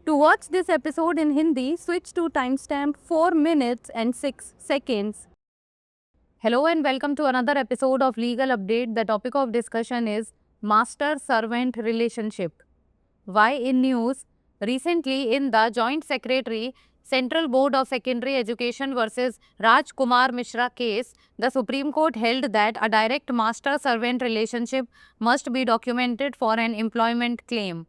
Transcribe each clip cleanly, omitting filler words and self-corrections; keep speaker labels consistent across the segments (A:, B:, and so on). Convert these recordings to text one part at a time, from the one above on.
A: To watch this episode in Hindi, switch to timestamp 4 minutes and 6 seconds. Hello and welcome to another episode of Legal Update. The topic of discussion is master-servant relationship. Why in news? Recently in the Joint Secretary Central Board of Secondary Education versus Raj Kumar Mishra case, the Supreme Court held that a direct master-servant relationship must be documented for an employment claim.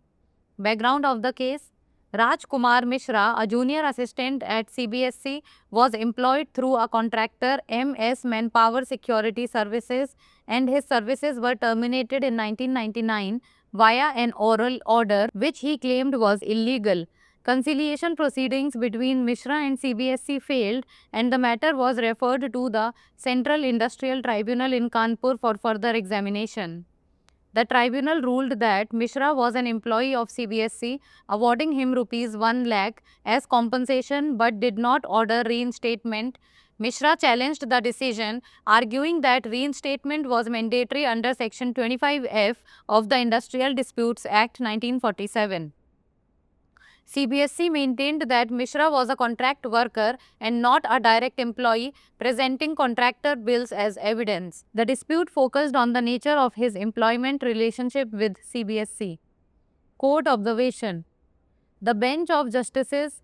A: Background of the case: Raj Kumar Mishra, a junior assistant at CBSE, was employed through a contractor, MS Manpower Security Services, and his services were terminated in 1999 via an oral order which he claimed was illegal. Conciliation proceedings between Mishra and CBSE failed, and the matter was referred to the Central Industrial Tribunal in Kanpur for further examination. The tribunal ruled that Mishra was an employee of CBSE, awarding him Rs 1 lakh as compensation but did not order reinstatement. Mishra challenged the decision, arguing that reinstatement was mandatory under Section 25F of the Industrial Disputes Act 1947. CBSE maintained that Mishra was a contract worker and not a direct employee, presenting contractor bills as evidence. The dispute focused on the nature of his employment relationship with CBSE. Court observation: the bench of Justices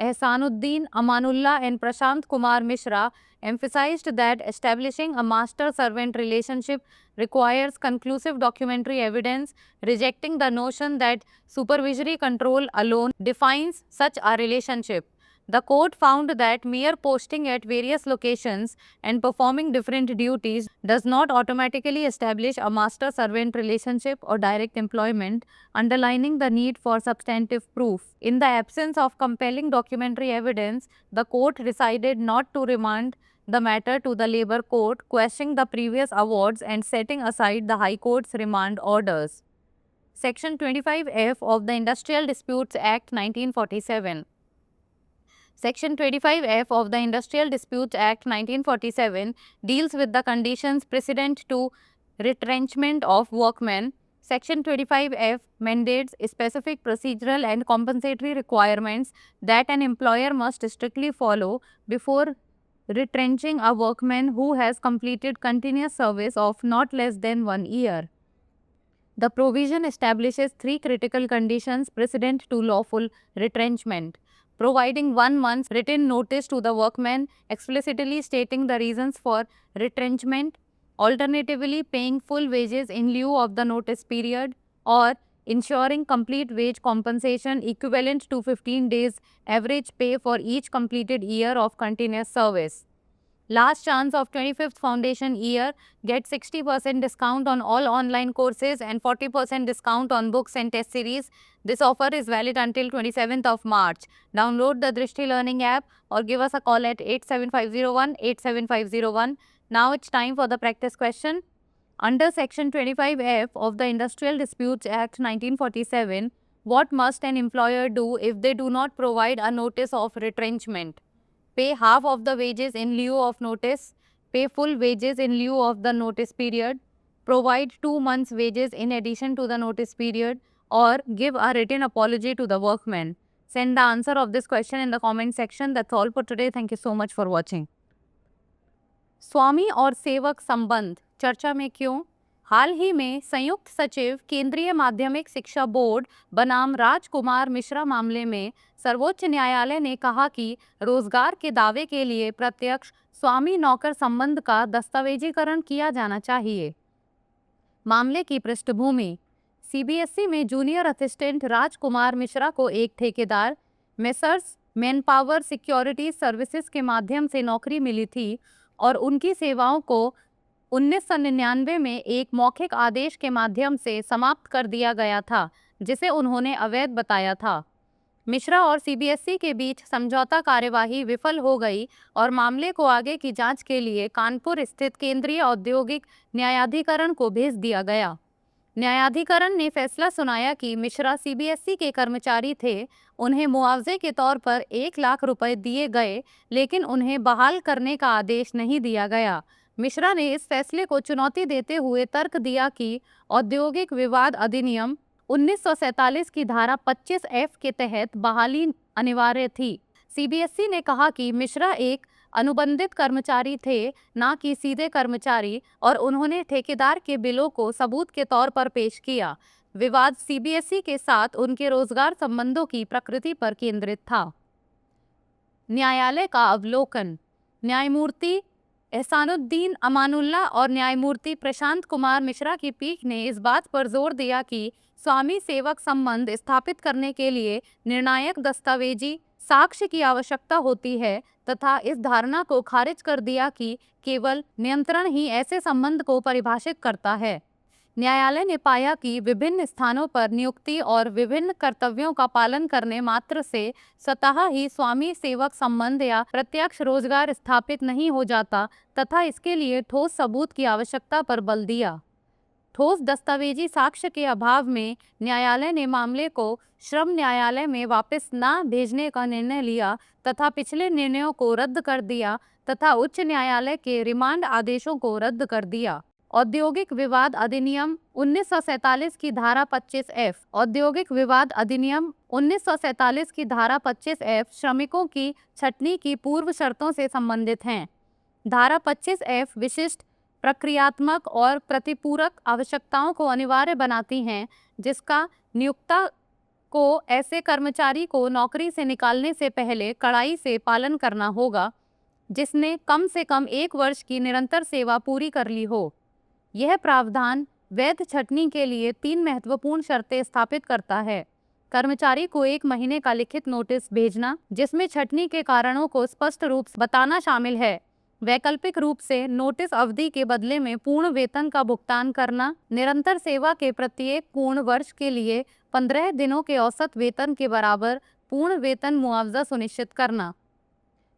A: Ehsanuddin Amanullah and Prashant Kumar Mishra emphasized that establishing a master-servant relationship requires conclusive documentary evidence, rejecting the notion that supervisory control alone defines such a relationship. The court found that mere posting at various locations and performing different duties does not automatically establish a master-servant relationship or direct employment, underlining the need for substantive proof. In the absence of compelling documentary evidence, the court decided not to remand the matter to the Labour Court, quashing the previous awards and setting aside the High Court's remand orders. Section 25F of the Industrial Disputes Act 1947. Section 25F of the Industrial Disputes Act 1947 deals with the conditions precedent to retrenchment of workmen. Section 25F mandates specific procedural and compensatory requirements that an employer must strictly follow before retrenching a workman who has completed continuous service of not less than 1 year. The provision establishes 3 critical conditions precedent to lawful retrenchment: providing 1 month's written notice to the workman, explicitly stating the reasons for retrenchment, alternatively paying full wages in lieu of the notice period, or ensuring complete wage compensation equivalent to 15 days average pay for each completed year of continuous service. Last chance of 25th foundation year, get 60% discount on all online courses and 40% discount on books and test series. This offer is valid until 27th of March. Download the Drishti Learning app or give us a call at 87501 87501. Now it's time for the practice question. Under Section 25F of the Industrial Disputes Act 1947, what must an employer do if they do not provide a notice of retrenchment? Pay half of the wages in lieu of notice, pay full wages in lieu of the notice period, provide 2 months' wages in addition to the notice period, or give a written apology to the workman. Send the answer of this question in the comment section. That's all for today. Thank you so much for watching. स्वामी और सेवक संबंध चर्चा में क्यों? हाल ही में संयुक्त सचिव केंद्रीय माध्यमिक शिक्षा बोर्ड बनाम राजकुमार मिश्रा मामले में सर्वोच्च न्यायालय ने कहा कि रोजगार के दावे के लिए प्रत्यक्ष स्वामी नौकर संबंध का दस्तावेजीकरण किया जाना चाहिए। मामले की पृष्ठभूमि: सीबीएसई में जूनियर असिस्टेंट राजकुमार मिश्रा को एक ठेकेदार मेसर्स मैनपावर सिक्योरिटी सर्विसेज के माध्यम से नौकरी मिली थी और उनकी सेवाओं को 1999 में एक मौखिक आदेश के माध्यम से समाप्त कर दिया गया था, जिसे उन्होंने अवैध बताया था। मिश्रा और सीबीएसई के बीच समझौता कार्यवाही विफल हो गई और मामले को आगे की जांच के लिए कानपुर स्थित केंद्रीय औद्योगिक न्यायाधिकरण को भेज दिया गया। न्यायाधिकरण ने फैसला सुनाया कि मिश्रा सीबीएसई के कर्मचारी थे, उन्हें मुआवजे के तौर पर 1 लाख रुपए दिए गए, लेकिन उन्हें बहाल करने का आदेश नहीं दिया गया। मिश्रा ने इस फैसले को चुनौती देते हुए तर्क दिया कि औद्योगिक विवाद अधिनियम 1947 की धारा 25F के तहत बहाली अनिवार्य थी। सीबीएसई ने कहा कि मिश्रा एक अनुबंधित कर्मचारी थे, ना कि सीधे कर्मचारी, और उन्होंने ठेकेदार के बिलों को सबूत के तौर पर पेश किया। विवाद सीबीएसई के साथ उनके रोजगार संबंधों की प्रकृति पर केंद्रित था। न्यायालय का अवलोकन। न्यायमूर्ति एहसानुद्दीन अमानुल्लाह और न्यायमूर्ति प्रशांत कुमार मिश्रा की पीठ ने इस बात पर जोर दिया कि स्वामी सेवक संबंध स्थापित करने के लिए निर्णायक दस्तावेजी साक्ष्य की आवश्यकता होती है, तथा इस धारणा को खारिज कर दिया कि केवल नियंत्रण ही ऐसे संबंध को परिभाषित करता है। न्यायालय ने पाया कि विभिन्न स्थानों पर नियुक्ति और विभिन्न कर्तव्यों का पालन करने मात्र से स्वतः ही स्वामी सेवक संबंध या प्रत्यक्ष रोजगार स्थापित नहीं हो जाता, तथा इसके लिए ठोस सबूत की आवश्यकता पर बल दिया। ठोस दस्तावेजी साक्ष्य के अभाव में न्यायालय ने मामले को श्रम न्यायालय में वापस न भेजने का निर्णय लिया तथा पिछले निर्णयों को रद्द कर दिया तथा उच्च न्यायालय के रिमांड आदेशों को रद्द कर दिया। औद्योगिक विवाद अधिनियम 1947 की धारा 25F। औद्योगिक विवाद अधिनियम 1947 की धारा 25F श्रमिकों की छटनी की पूर्व शर्तों से संबंधित हैं। धारा 25F विशिष्ट प्रक्रियात्मक और प्रतिपूरक आवश्यकताओं को अनिवार्य बनाती हैं, जिसका नियोक्ता को ऐसे कर्मचारी को नौकरी से निकालने से पहले कड़ाई से पालन करना होगा, जिसने कम से कम 1 वर्ष की निरंतर सेवा पूरी कर ली हो। यह प्रावधान वैध छटनी के लिए 3 महत्वपूर्ण शर्तें स्थापित करता है। कर्मचारी को 1 महीने का लिखित नोटिस भेजना, जिसमें छटनी के कारणों को स्पष्ट रूप से बताना शामिल है। वैकल्पिक रूप से नोटिस अवधि के बदले में पूर्ण वेतन का भुगतान करना। निरंतर सेवा के प्रत्येक पूर्ण वर्ष के लिए 15 दिनों के औसत वेतन के बराबर पूर्ण वेतन मुआवजा सुनिश्चित करना।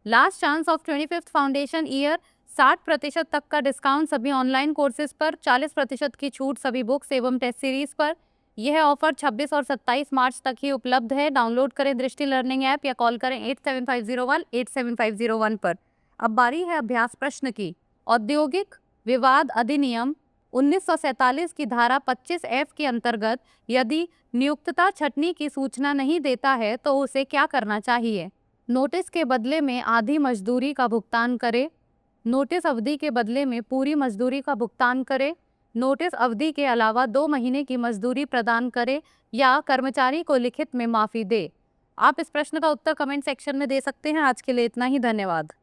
A: Last chance of 25th foundation year, 60% तक का डिस्काउंट सभी ऑनलाइन कोर्सेज पर, 40% की छूट सभी बुक्स एवं टेस्ट सीरीज पर। यह ऑफर 26 और 27 मार्च तक ही उपलब्ध है। डाउनलोड करें दृष्टि लर्निंग ऐप या कॉल करें 8750187501 पर। अब बारी है अभ्यास प्रश्न की। औद्योगिक विवाद अधिनियम 1947 की धारा 25F के अंतर्गत यदि नियोक्ता छटनी की सूचना नहीं देता है तो उसे क्या करना चाहिए? नोटिस के बदले में आधी मजदूरी का भुगतान करे, नोटिस अवधि के बदले में पूरी मजदूरी का भुगतान करे, नोटिस अवधि के अलावा 2 महीने की मजदूरी प्रदान करे, या कर्मचारी को लिखित में माफी दे। आप इस प्रश्न का उत्तर कमेंट सेक्शन में दे सकते हैं। आज के लिए इतना ही, धन्यवाद।